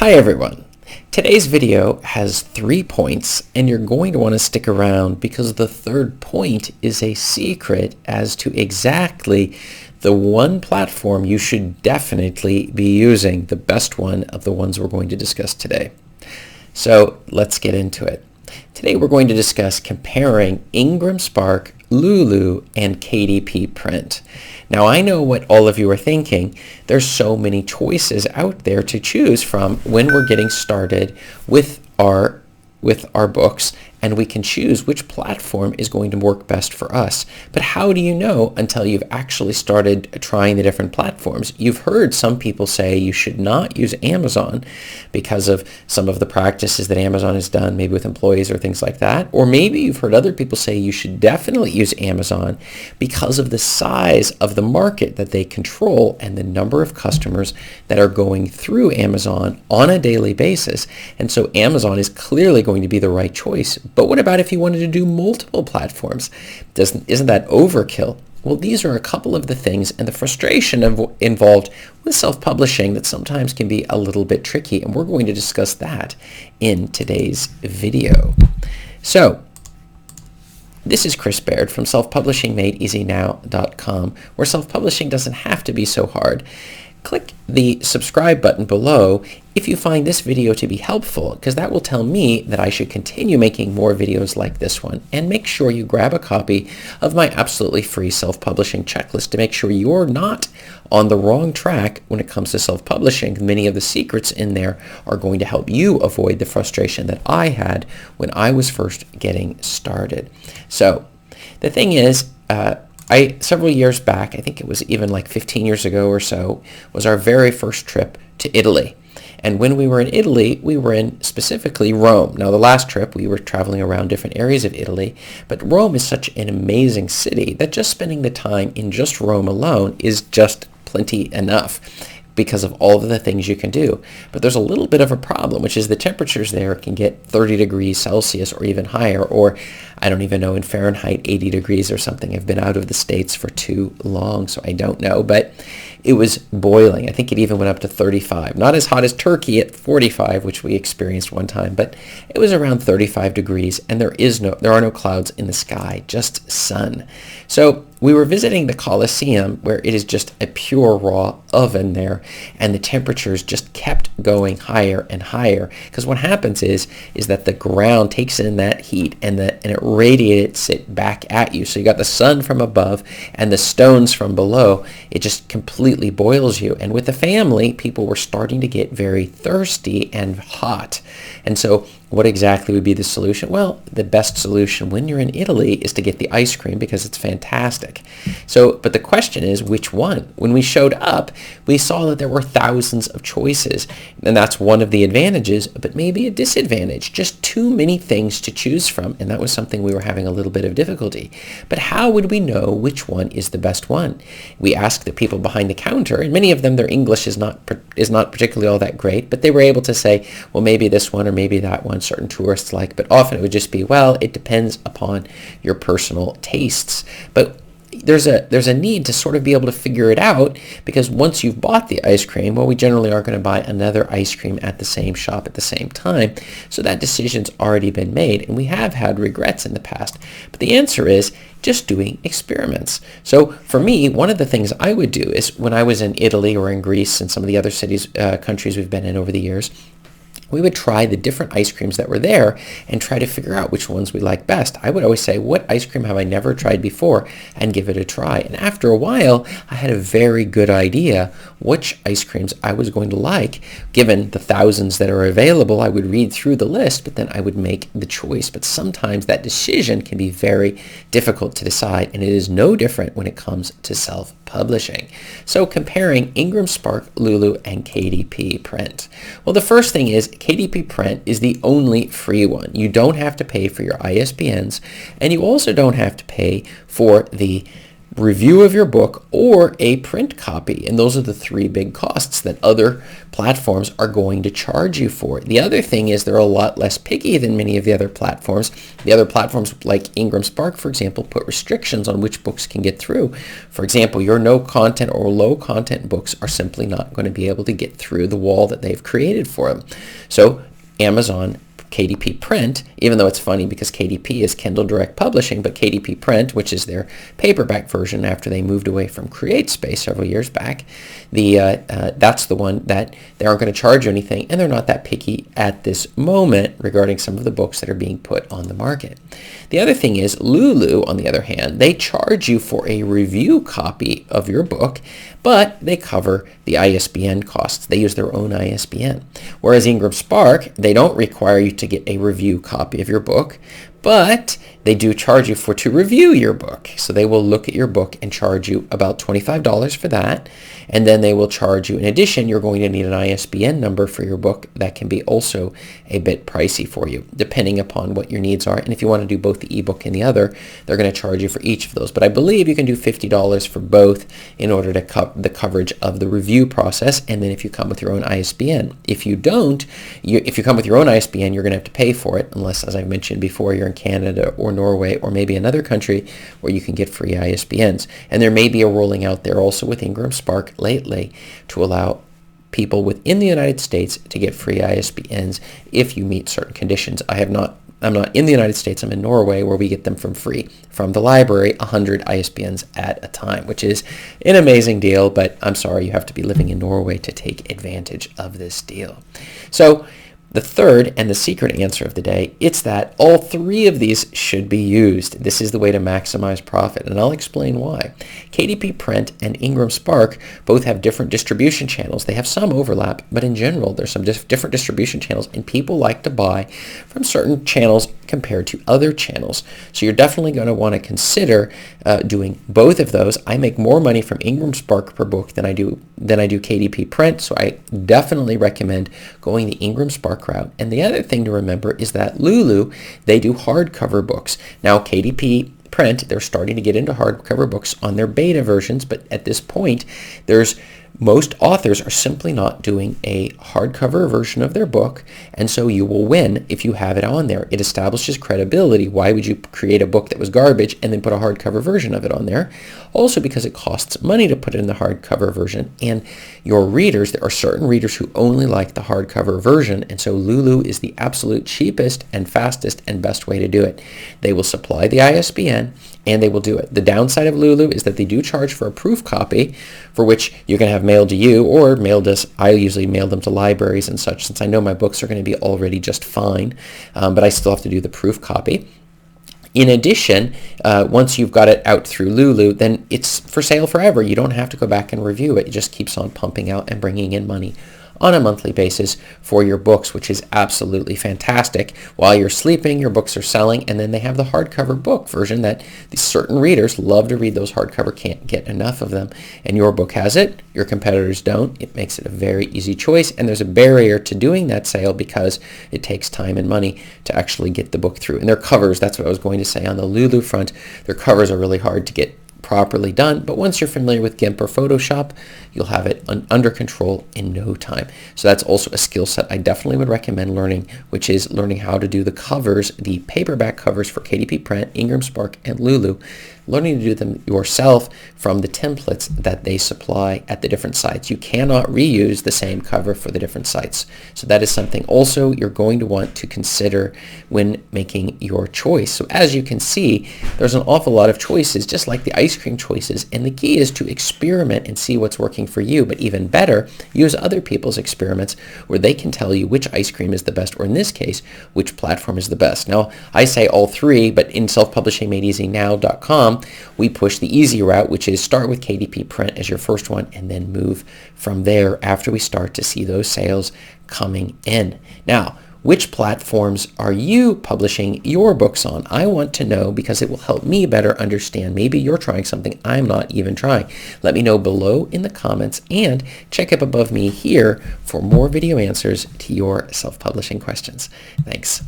Hi everyone. Today's video has 3 points and you're going to want to stick around because the third point is a secret as to exactly the one platform you should definitely be using, the best one of the ones we're going to discuss today. So let's get into it. Today we're going to discuss comparing Ingramspark, Lulu, and KDP print. Now I know what all of you are thinking. There's so many choices out there to choose from when we're getting started with our books, and we can choose which platform is going to work best for us. But how do you know until you've actually started trying the different platforms? You've heard some people say you should not use Amazon because of some of the practices that Amazon has done, maybe with employees or things like that. Or maybe you've heard other people say you should definitely use Amazon because of the size of the market that they control and the number of customers that are going through Amazon on a daily basis. And so Amazon is clearly going to be the right choice. But what about if you wanted to do multiple platforms? Isn't that overkill? Well, these are a couple of the things and the frustration involved with self-publishing that sometimes can be a little bit tricky, and we're going to discuss that in today's video. So, this is Chris Baird from selfpublishingmadeeasynow.com, where self-publishing doesn't have to be so hard. Click the subscribe button below if you find this video to be helpful, because that will tell me that I should continue making more videos like this one. And make sure you grab a copy of my absolutely free self-publishing checklist to make sure you're not on the wrong track when it comes to self-publishing. Many of the secrets in there are going to help you avoid the frustration that I had when I was first getting started. So the thing is, several years back, I think it was even like 15 years ago or so, was our very first trip to Italy. And when we were in Italy, we were in specifically Rome. Now, the last trip, we were traveling around different areas of Italy, but Rome is such an amazing city that just spending the time in just Rome alone is just plenty enough because of all of the things you can do. But there's a little bit of a problem, which is the temperatures there can get 30 degrees Celsius or even higher, or I don't even know, in Fahrenheit, 80 degrees or something. I've been out of the States for too long, so I don't know, but it was boiling. I think it even went up to 35. Not as hot as Turkey at 45, which we experienced one time, but it was around 35 degrees, and there are no clouds in the sky, just sun. So we were visiting the Colosseum, where it is just a pure raw oven there, and the temperatures just kept going higher and higher, because what happens is that the ground takes in that heat and it radiates it back at you. So you got the sun from above and the stones from below. It just completely boils you. And with the family, people were starting to get very thirsty and hot. And so what exactly would be the solution? Well, the best solution when you're in Italy is to get the ice cream because it's fantastic. So, but the question is, which one? When we showed up, we saw that there were thousands of choices, and that's one of the advantages, but maybe a disadvantage. Just too many things to choose from, and that was something we were having a little bit of difficulty. But how would we know which one is the best one? We asked the people behind the counter, and many of them, their English is not particularly all that great, but they were able to say, well, maybe this one or maybe that one certain tourists like, but often it would just be, well, it depends upon your personal tastes. But there's a need to sort of be able to figure it out, because once you've bought the ice cream, well, we generally aren't going to buy another ice cream at the same shop at the same time. So that decision's already been made, and we have had regrets in the past. But the answer is just doing experiments. So for me, one of the things I would do is when I was in Italy or in Greece and some of the other countries we've been in over the years, we would try the different ice creams that were there and try to figure out which ones we like best. I would always say, what ice cream have I never tried before, and give it a try. And after a while, I had a very good idea which ice creams I was going to like. Given the thousands that are available, I would read through the list, but then I would make the choice. But sometimes that decision can be very difficult to decide, and it is no different when it comes to self-publishing. So comparing Ingramspark, Lulu, and KDP print. Well, the first thing is KDP print is the only free one. You don't have to pay for your ISBNs, and you also don't have to pay for the review of your book, or a print copy. And those are the three big costs that other platforms are going to charge you for. The other thing is they're a lot less picky than many of the other platforms. The other platforms like Ingramspark, for example, put restrictions on which books can get through. For example, your no content or low content books are simply not going to be able to get through the wall that they've created for them. So Amazon KDP Print, even though it's funny because KDP is Kindle Direct Publishing, but KDP Print, which is their paperback version after they moved away from CreateSpace several years back, that's the one that they aren't going to charge you anything, and they're not that picky at this moment regarding some of the books that are being put on the market. The other thing is Lulu, on the other hand, they charge you for a review copy of your book, but they cover the ISBN costs. They use their own ISBN. Whereas Ingramspark, they don't require you to get a review copy of your book, but they do charge you to review your book. So they will look at your book and charge you about $25 for that. And then they will charge you, in addition, you're going to need an ISBN number for your book. That can be also a bit pricey for you, depending upon what your needs are. And if you want to do both the ebook and the other, they're going to charge you for each of those. But I believe you can do $50 for both in order to cover the coverage of the review process. And then if you come with your own ISBN. If you don't, if you come with your own ISBN, you're going to have to pay for it, unless, as I mentioned before, you're in Canada or Norway or maybe another country where you can get free ISBNs. And there may be a rolling out there also with Ingramspark lately to allow people within the United States to get free ISBNs if you meet certain conditions. I'm not in the United States, I'm in Norway, where we get them from free from the library, 100 ISBNs at a time, which is an amazing deal, but I'm sorry, you have to be living in Norway to take advantage of this deal. So the third and the secret answer of the day, it's that all three of these should be used. This is the way to maximize profit, and I'll explain why. KDP Print and Ingramspark both have different distribution channels. They have some overlap, but in general, there's some different distribution channels, and people like to buy from certain channels compared to other channels. So you're definitely going to want to consider doing both of those. I make more money from Ingramspark per book than I do KDP Print, so I definitely recommend going the Ingramspark route. And the other thing to remember is that Lulu, they do hardcover books. Now KDP Print, they're starting to get into hardcover books on their beta versions, but at this point, most authors are simply not doing a hardcover version of their book, and so you will win if you have it on there. It establishes credibility. Why would you create a book that was garbage and then put a hardcover version of it on there? Also because it costs money to put it in the hardcover version, and your readers, there are certain readers who only like the hardcover version, and so Lulu is the absolute cheapest and fastest and best way to do it. They will supply the ISBN, and they will do it. The downside of Lulu is that they do charge for a proof copy, for which you can have mailed to you or mailed us. I usually mail them to libraries and such, since I know my books are going to be already just fine, but I still have to do the proof copy. In addition, once you've got it out through Lulu, then it's for sale forever. You don't have to go back and review it. It just keeps on pumping out and bringing in money on a monthly basis for your books, which is absolutely fantastic. While you're sleeping, your books are selling, and then they have the hardcover book version that certain readers love to read. Those hardcover, can't get enough of them, and your book has it. Your competitors don't. It makes it a very easy choice, and there's a barrier to doing that sale because it takes time and money to actually get the book through. And their covers, that's what I was going to say on the Lulu front, their covers are really hard to get properly done, but once you're familiar with GIMP or Photoshop, you'll have it under control in no time. So that's also a skill set I definitely would recommend learning, which is learning how to do the covers, the paperback covers for KDP Print, Ingramspark, and Lulu, learning to do them yourself from the templates that they supply at the different sites. You cannot reuse the same cover for the different sites. So that is something also you're going to want to consider when making your choice. So as you can see, there's an awful lot of choices, just like the ice cream choices, and the key is to experiment and see what's working for you, but even better, use other people's experiments where they can tell you which ice cream is the best, or in this case, which platform is the best. Now, I say all three, but in selfpublishingmadeeasynow.com, we push the easy route, which is start with KDP Print as your first one and then move from there after we start to see those sales coming in. Now, which platforms are you publishing your books on? I want to know because it will help me better understand. Maybe you're trying something I'm not even trying. Let me know below in the comments, and check up above me here for more video answers to your self-publishing questions. Thanks.